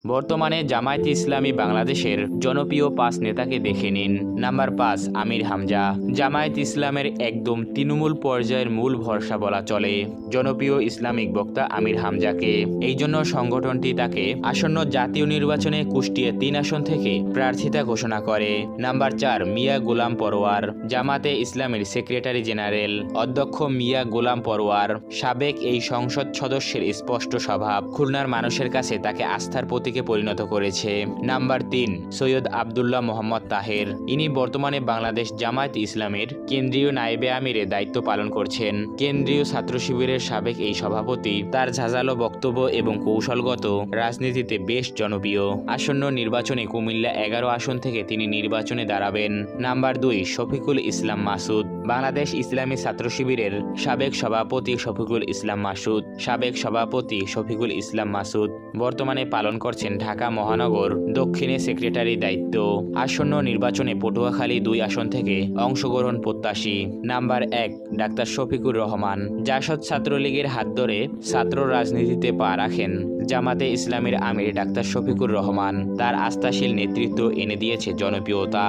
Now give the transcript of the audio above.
বর্তমানে জামায়াতে ইসলামী বাংলাদেশের জনপ্রিয় 5 নেতাকে দেখে নিন। নাম্বার 5, আমির হামজা। জামায়াত ইসলামের একদম তৃণমূল পর্যায়ের মূল ভরসা বলা চলে জনপ্রিয় ইসলামিক বক্তা আমির হামজাকে। এই জন্য সংগঠনটি তাকে আসন্ন জাতীয় নির্বাচনে কুষ্টিয়া 3 আসন থেকে প্রার্থিতা ঘোষণা করে। নাম্বার 4, মিয়া গোলাম পরোয়ার। জামাতে ইসলামের সেক্রেটারি জেনারেল অধ্যক্ষ মিয়া গোলাম পরোয়ার সাবেক এই সংসদ সদস্যের স্পষ্ট স্বভাব খুলনার মানুষের কাছে তাকে আস্থার প্রতীকে পরিণত করেছে। নাম্বার 3, সৈয়দ আবদুল্লাহ মোহাম্মদ তাহের। ইনি বর্তমানে বাংলাদেশ জামায়াত ইসলামের কেন্দ্রীয় নায়েবে আমিরে দায়িত্ব পালন করছেন। কেন্দ্রীয় ছাত্র শিবিরের সাবেক এই সভাপতি তার ঝাঁঝালো বক্তব্য এবং কৌশলগত রাজনীতিতে বেশ জনপ্রিয়। আসন্ন নির্বাচনে কুমিল্লা 11 আসন থেকে তিনি নির্বাচনে দাঁড়াবেন। নাম্বার 2, শফিকুল ইসলাম মাসুদ। বাংলাদেশ ইসলামী ছাত্র শিবিরের সাবেক সভাপতি শফিকুল ইসলাম মাসুদ। শফিকুল ইসলাম মাসুদ বর্তমানে পালন করছেন ঢাকা মহানগর দক্ষিণে সেক্রেটারি দায়িত্ব। আসন্ন নির্বাচনে পটুয়াখালী 2 আসন থেকে অংশগ্রহণ প্রত্যাশী। Number 1, doctor Shafiqur Rahman. জাসদ ছাত্রলীগের হাত ধরে ছাত্র রাজনীতিতে পা রাখেন জামাতে ইসলামের আমির ডাক্তার শফিকুর রহমান। তার আস্থাশীল নেতৃত্ব এনে দিয়েছে জনপ্রিয়তা।